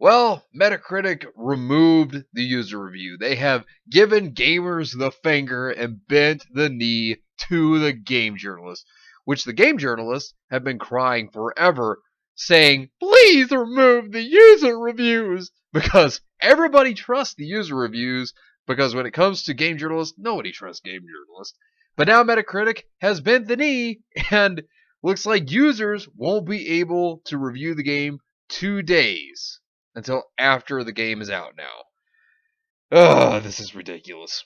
Well, Metacritic removed the user review. They have given gamers the finger and bent the knee to the game journalists, which the game journalists have been crying forever, saying, please remove the user reviews, because everybody trusts the user reviews, because when it comes to game journalists, nobody trusts game journalists. But now Metacritic has bent the knee, and looks like users won't be able to review the game 2 days until after the game is out now. Ugh, this is ridiculous.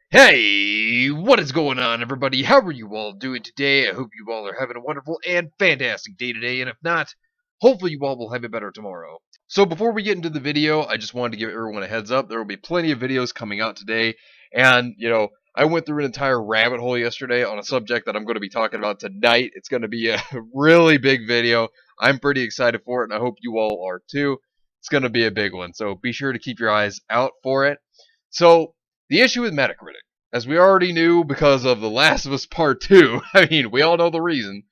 Hey, what is going on, everybody? How are you all doing today? I hope you all are having a wonderful and fantastic day today, and if not, hopefully you all will have a better tomorrow. So before we get into the video, I just wanted to give everyone a heads up. There will be plenty of videos coming out today, and, I went through an entire rabbit hole yesterday on a subject that I'm going to be talking about tonight. It's going to be a really big video. I'm pretty excited for it, and I hope you all are too. It's going to be a big one, so be sure to keep your eyes out for it. So, the issue with Metacritic, as we already knew because of The Last of Us Part 2, I mean, we all know the reason,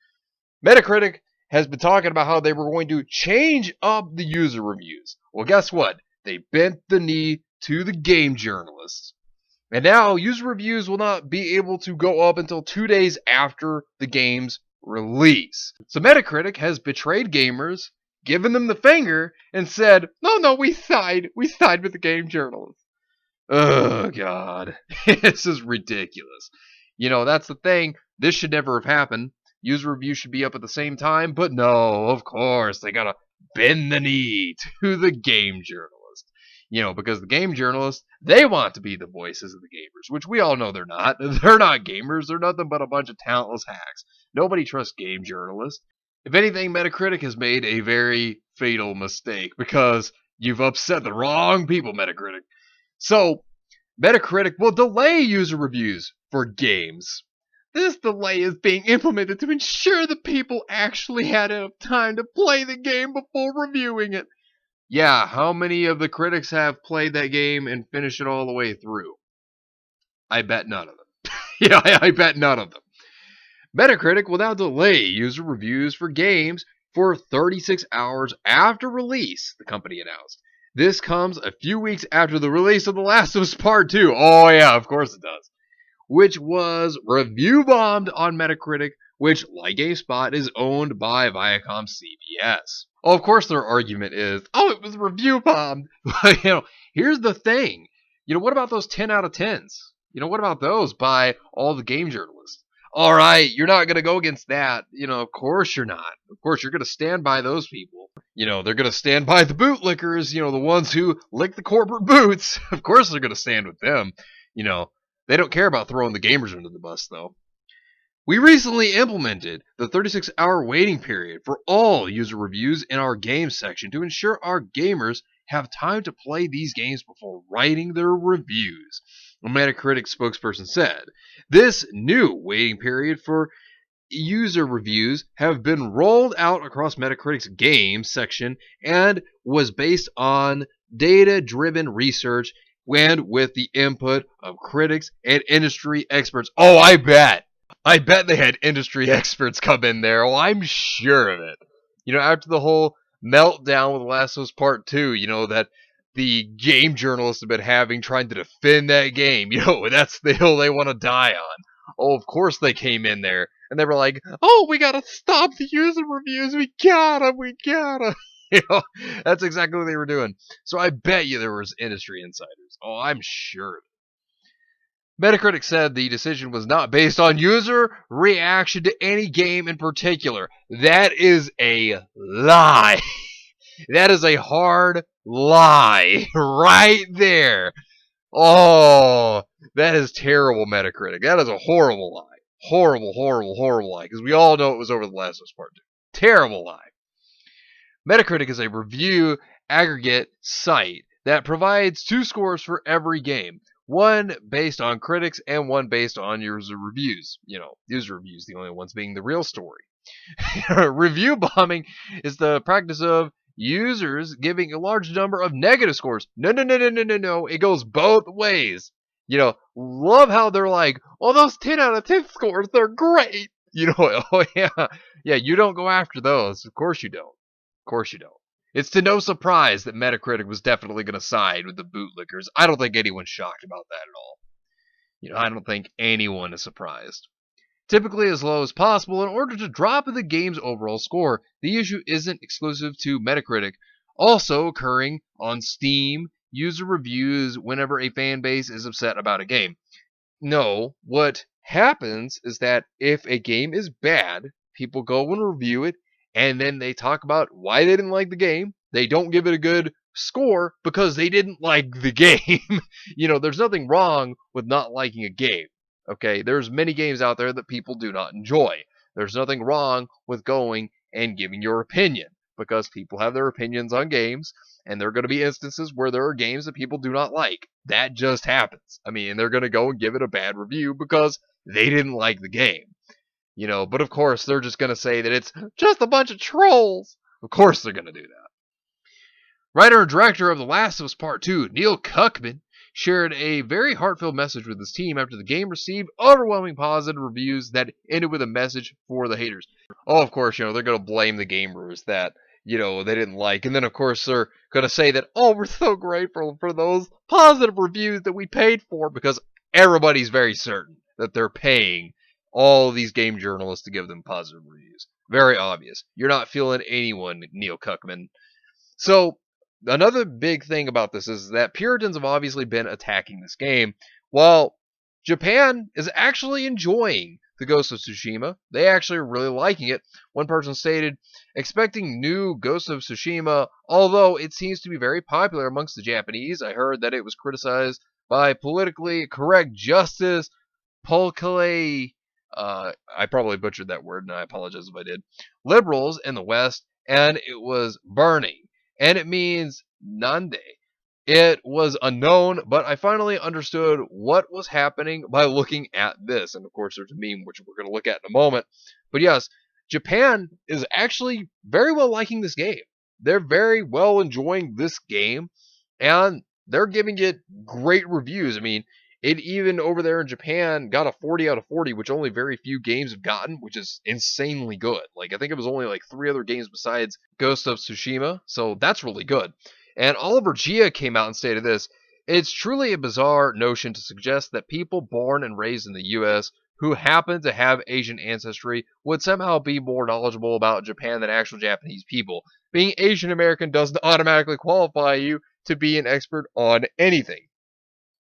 Metacritic has been talking about how they were going to change up the user reviews. Well, guess what? They bent the knee to the game journalists. And now, user reviews will not be able to go up until 2 days after the game's release. So Metacritic has betrayed gamers, given them the finger, and said, no, we side with the game journalists. Oh, God. This is ridiculous. That's the thing. This should never have happened. User reviews should be up at the same time, but no, of course, they gotta bend the knee to the game journalist. Because the game journalists, they want to be the voices of the gamers, which we all know they're not. They're not gamers. They're nothing but a bunch of talentless hacks. Nobody trusts game journalists. If anything, Metacritic has made a very fatal mistake because you've upset the wrong people, Metacritic. So, Metacritic will delay user reviews for games. This delay is being implemented to ensure the people actually had enough time to play the game before reviewing it. Yeah, how many of the critics have played that game and finished it all the way through? I bet none of them. I bet none of them. Metacritic will now delay user reviews for games for 36 hours after release, the company announced. This comes a few weeks after the release of The Last of Us Part 2. Oh yeah, of course it does. Which was review bombed on Metacritic, which, like GameSpot, is owned by Viacom CBS. Oh, of course their argument is, it was review bombed. But, here's the thing. What about those 10 out of 10s? What about those by all the game journalists? All right, you're not going to go against that. Of course you're not. Of course, you're going to stand by those people. They're going to stand by the bootlickers, the ones who lick the corporate boots. Of course they're going to stand with them. They don't care about throwing the gamers under the bus, though. We recently implemented the 36-hour waiting period for all user reviews in our games section to ensure our gamers have time to play these games before writing their reviews, a Metacritic spokesperson said. This new waiting period for user reviews have been rolled out across Metacritic's games section and was based on data-driven research and with the input of critics and industry experts. Oh, I bet they had industry experts come in there. Oh, I'm sure of it. After the whole meltdown with The Last of Us Part 2, that the game journalists have been having trying to defend that game. That's the hill they want to die on. Oh, of course they came in there. And they were like, we gotta stop the user reviews. We gotta. That's exactly what they were doing. So I bet you there was industry insiders. Oh, I'm sure. Metacritic said the decision was not based on user reaction to any game in particular. That is a lie. That is a hard lie right there. Oh, that is terrible, Metacritic. That is a horrible lie. Horrible lie. Because we all know it was over The Last of Us Part 2. Terrible lie. Metacritic is a review aggregate site that provides 2 scores for every game. One based on critics and one based on user reviews. User reviews, the only ones being the real story. Review bombing is the practice of users giving a large number of negative scores. No. It goes both ways. Love how they're like, those 10 out of 10 scores, they're great. Oh yeah. Yeah, you don't go after those. Of course you don't. It's to no surprise that Metacritic was definitely going to side with the bootlickers. I don't think anyone's shocked about that at all. I don't think anyone is surprised. Typically as low as possible in order to drop the game's overall score. The issue isn't exclusive to Metacritic, also occurring on Steam user reviews whenever a fan base is upset about a game. No, what happens is that if a game is bad, people go and review it, and then they talk about why they didn't like the game. They don't give it a good score because they didn't like the game. There's nothing wrong with not liking a game. Okay, there's many games out there that people do not enjoy. There's nothing wrong with going and giving your opinion because people have their opinions on games, and there are going to be instances where there are games that people do not like. That just happens. And they're going to go and give it a bad review because they didn't like the game. But of course, they're just going to say that it's just a bunch of trolls. Of course, they're going to do that. Writer and director of The Last of Us Part 2, Neil Cuckman, shared a very heartfelt message with his team after the game received overwhelming positive reviews that ended with a message for the haters. Oh, of course, they're going to blame the gamers that, they didn't like. And then, of course, they're going to say that, oh, we're so grateful for those positive reviews that we paid for, because everybody's very certain that they're paying all these game journalists to give them positive reviews. Very obvious. You're not feeling anyone, Neil Cuckman. So, another big thing about this is that Puritans have obviously been attacking this game, while Japan is actually enjoying the Ghost of Tsushima. They actually are really liking it. One person stated, expecting new Ghost of Tsushima, although it seems to be very popular amongst the Japanese. I heard that it was criticized by politically correct Justice Polkale. I probably butchered that word, and I apologize if I did. Liberals in the West, and it was burning. And it means Nande. It was unknown, but I finally understood what was happening by looking at this. And of course, there's a meme which we're going to look at in a moment. But yes, Japan is actually very well liking this game. They're very well enjoying this game, and they're giving it great reviews. It even over there in Japan got a 40 out of 40, which only very few games have gotten, which is insanely good. I think it was only 3 other games besides Ghost of Tsushima, so that's really good. And Oliver Gia came out and stated this, it's truly a bizarre notion to suggest that people born and raised in the US who happen to have Asian ancestry would somehow be more knowledgeable about Japan than actual Japanese people. Being Asian American doesn't automatically qualify you to be an expert on anything.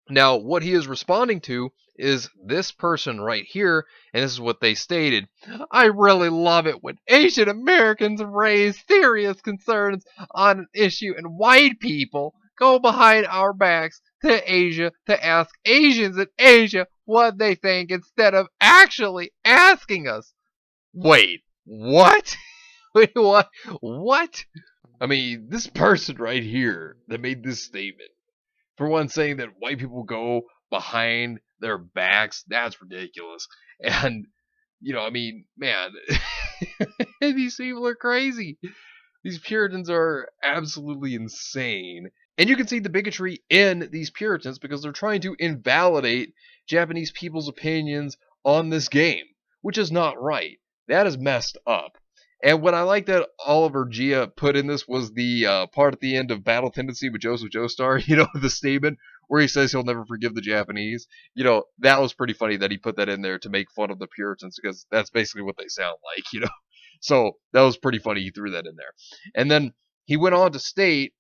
Now, what he is responding to is this person right here, and this is what they stated. I really love it when Asian Americans raise serious concerns on an issue and white people go behind our backs to Asia to ask Asians in Asia what they think instead of actually asking us. Wait, what? Wait, what? What? This person right here that made this statement, for one, saying that white people go behind their backs, that's ridiculous. And, man, these people are crazy. These Puritans are absolutely insane. And you can see the bigotry in these Puritans because they're trying to invalidate Japanese people's opinions on this game, which is not right. That is messed up. And what I like that Oliver Gia put in this was the part at the end of Battle Tendency with Joseph Joestar, the statement where he says he'll never forgive the Japanese. That was pretty funny that he put that in there to make fun of the Puritans because that's basically what they sound like. So that was pretty funny he threw that in there. And then he went on to state,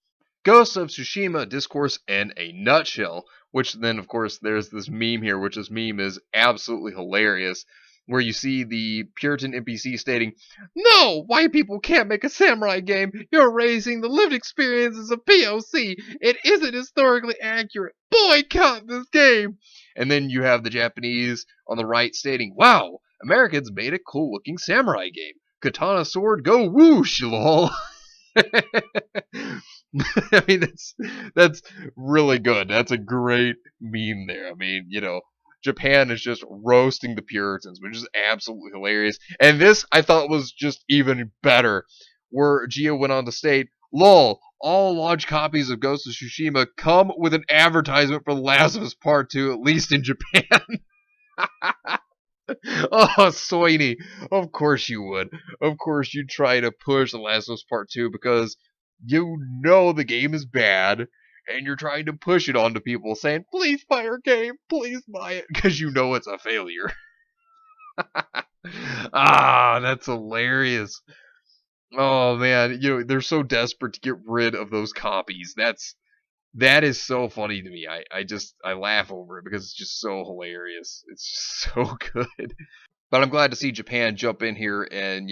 Ghost of Tsushima discourse in a nutshell, which then, of course, there's this meme here, which this meme is absolutely hilarious, where you see the Puritan NPC stating, no, white people can't make a samurai game. You're raising the lived experiences of POC. It isn't historically accurate. Boycott this game. And then you have the Japanese on the right stating, wow, Americans made a cool looking samurai game. Katana sword, go whoosh, lol. That's really good. That's a great meme there. Japan is just roasting the Puritans, which is absolutely hilarious. And this, I thought, was just even better, where Gia went on to state, lol, all large copies of Ghost of Tsushima come with an advertisement for The Last of Us Part 2, at least in Japan. Oh, Soini, of course you would. Of course you'd try to push The Last of Us Part 2 because You know the game is bad, and you're trying to push it onto people saying, please buy our game, please buy it, because you know it's a failure. That's hilarious. Oh man, they're so desperate to get rid of those copies. That is so funny to me. I laugh over it because it's just so hilarious. It's just so good. But I'm glad to see Japan jump in here and,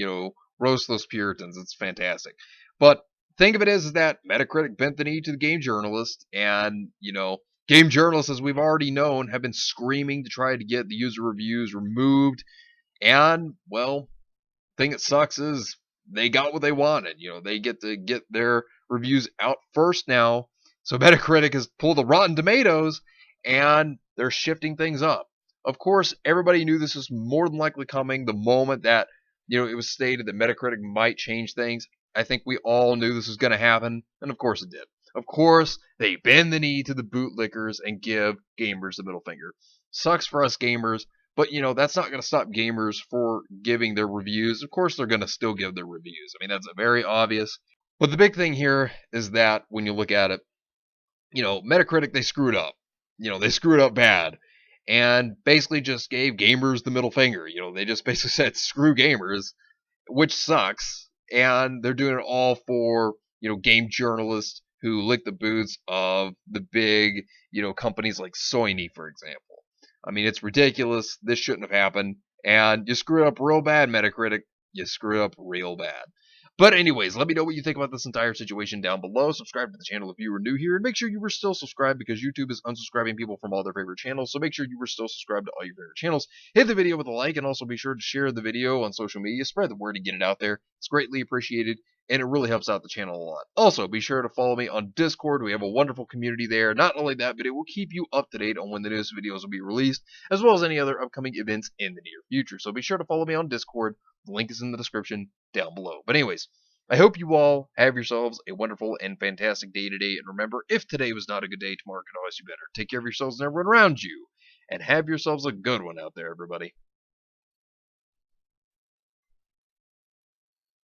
roast those Puritans. It's fantastic. But think of it as that Metacritic bent the knee to the game journalist, and, game journalists, as we've already known, have been screaming to try to get the user reviews removed. And, well, thing that sucks is they got what they wanted. They get to get their reviews out first now. So Metacritic has pulled the Rotten Tomatoes, and they're shifting things up. Of course, everybody knew this was more than likely coming the moment that it was stated that Metacritic might change things. I think we all knew this was going to happen, and of course it did. Of course, they bend the knee to the bootlickers and give gamers the middle finger. Sucks for us gamers, but that's not going to stop gamers for giving their reviews. Of course, they're going to still give their reviews. I mean, that's very obvious. But the big thing here is that when you look at it, Metacritic, they screwed up. They screwed up bad, and basically just gave gamers the middle finger. They just basically said screw gamers, which sucks. And they're doing it all for game journalists who lick the boots of the big companies like Sony, for example. I mean, it's ridiculous. This shouldn't have happened. And you screwed up real bad, Metacritic. You screwed up real bad. But anyways, let me know what you think about this entire situation down below. Subscribe to the channel if you were new here, and make sure you were still subscribed because YouTube is unsubscribing people from all their favorite channels. So make sure you were still subscribed to all your favorite channels. Hit the video with a like, and also be sure to share the video on social media. Spread the word and get it out there. It's greatly appreciated, and it really helps out the channel a lot. Also, be sure to follow me on Discord. We have a wonderful community there. Not only that, but it will keep you up to date on when the newest videos will be released, as well as any other upcoming events in the near future. So be sure to follow me on Discord. The link is in the description down below. But anyways, I hope you all have yourselves a wonderful and fantastic day today. And remember, if today was not a good day, tomorrow can always be better. Take care of yourselves and everyone around you. And have yourselves a good one out there, everybody.